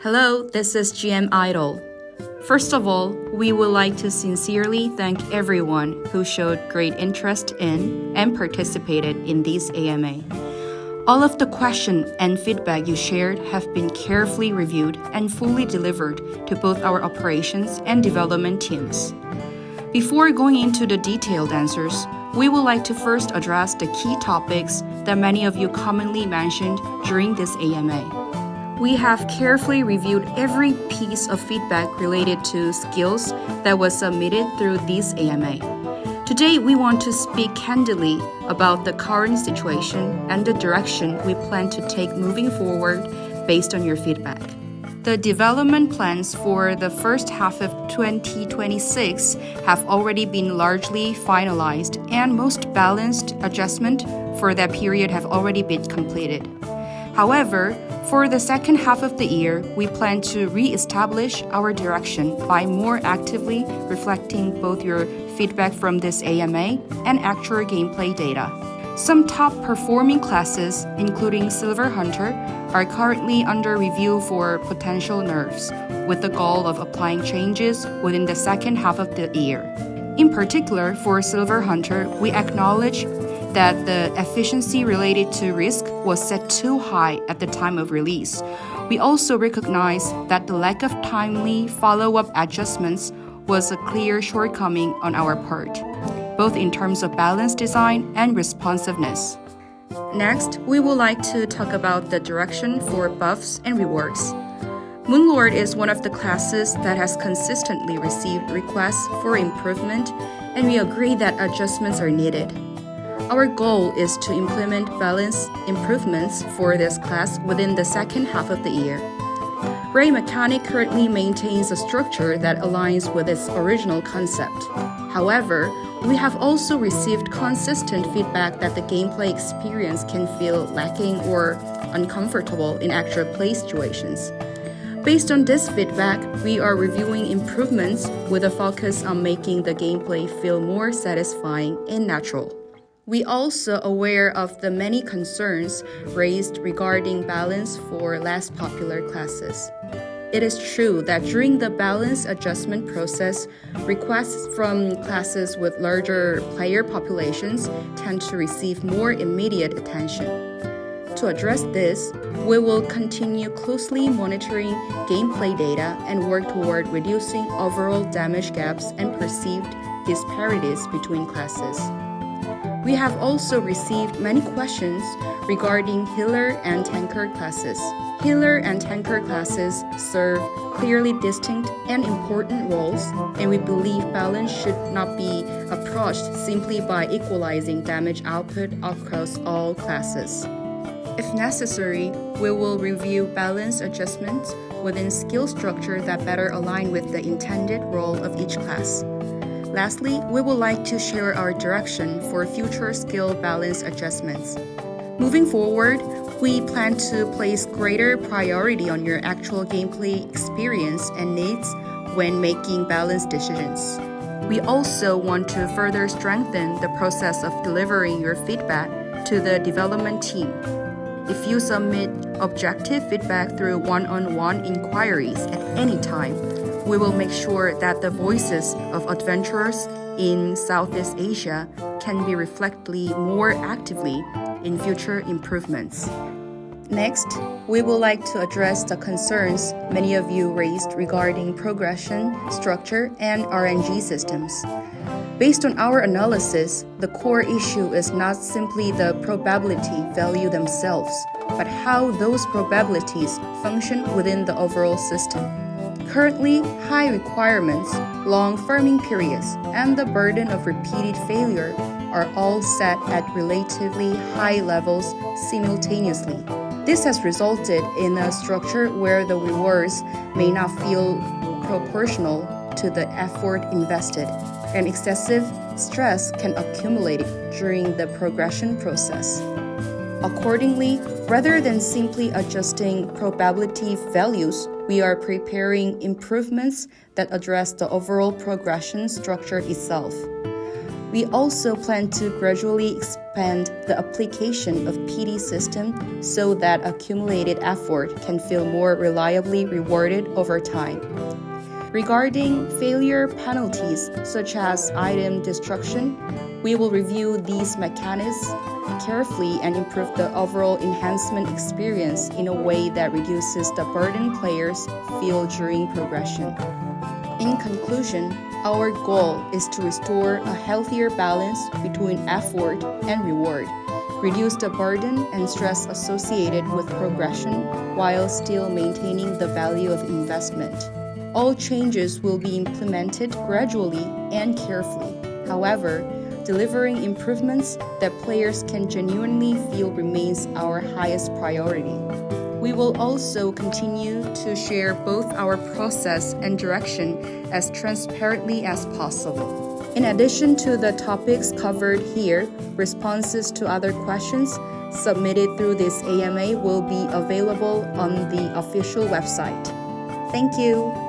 Hello, this is GM Idol. First of all, we would like to sincerely thank everyone who showed great interest in and participated in this AMA. All of the questions and feedback you shared have been carefully reviewed and fully delivered to both our operations and development teams. Before going into the detailed answers, we would like to first address the key topics that many of you commonly mentioned during this AMA. We have carefully reviewed every piece of feedback related to skills that was submitted through this AMA. Today, we want to speak candidly about the current situation and the direction we plan to take moving forward based on your feedback. The development plans for the first half of 2026 have already been largely finalized, and most balanced adjustment for that period have already been completed. However, for the second half of the year, we plan to re-establish our direction by more actively reflecting both your feedback from this AMA and actual gameplay data. Some top-performing classes, including Silver Hunter, are currently under review for potential nerfs, with the goal of applying changes within the second half of the year. In particular, for Silver Hunter, we acknowledge that the efficiency related to risk was set too high at the time of release. We also recognize that the lack of timely follow-up adjustments was a clear shortcoming on our part, both in terms of balance design and responsiveness. Next, we would like to talk about the direction for buffs and rewards. Moonlord is one of the classes that has consistently received requests for improvement, and we agree that adjustments are needed. Our goal is to implement balance improvements for this class within the second half of the year. Ray Mechanic currently maintains a structure that aligns with its original concept. However, we have also received consistent feedback that the gameplay experience can feel lacking or uncomfortable in actual play situations. Based on this feedback, we are reviewing improvements with a focus on making the gameplay feel more satisfying and natural. We also aware of the many concerns raised regarding balance for less popular classes. It is true that during the balance adjustment process, requests from classes with larger player populations tend to receive more immediate attention. To address this, we will continue closely monitoring gameplay data and work toward reducing overall damage gaps and perceived disparities between classes. We have also received many questions regarding healer and tanker classes. Healer and tanker classes serve clearly distinct and important roles, and we believe balance should not be approached simply by equalizing damage output across all classes. If necessary, we will review balance adjustments within skill structure that better align with the intended role of each class. Lastly, we would like to share our direction for future skill balance adjustments. Moving forward, we plan to place greater priority on your actual gameplay experience and needs when making balance decisions. We also want to further strengthen the process of delivering your feedback to the development team. If you submit objective feedback through one-on-one inquiries at any time, we will make sure that the voices of adventurers in Southeast Asia can be reflected more actively in future improvements. Next, we would like to address the concerns many of you raised regarding progression, structure, and RNG systems. Based on our analysis, the core issue is not simply the probability value themselves, but how those probabilities function within the overall system. Currently, high requirements, long farming periods, and the burden of repeated failure are all set at relatively high levels simultaneously. This has resulted in a structure where the rewards may not feel proportional to the effort invested, and excessive stress can accumulate during the progression process. Accordingly, rather than simply adjusting probability values, we are preparing improvements that address the overall progression structure itself. We also plan to gradually expand the application of PD system so that accumulated effort can feel more reliably rewarded over time. Regarding failure penalties, such as item destruction, we will review these mechanisms carefully and improve the overall enhancement experience in a way that reduces the burden players feel during progression. In conclusion, our goal is to restore a healthier balance between effort and reward, reduce the burden and stress associated with progression while still maintaining the value of investment. All changes will be implemented gradually and carefully. However, delivering improvements that players can genuinely feel remains our highest priority. We will also continue to share both our process and direction as transparently as possible. In addition to the topics covered here, responses to other questions submitted through this AMA will be available on the official website. Thank you.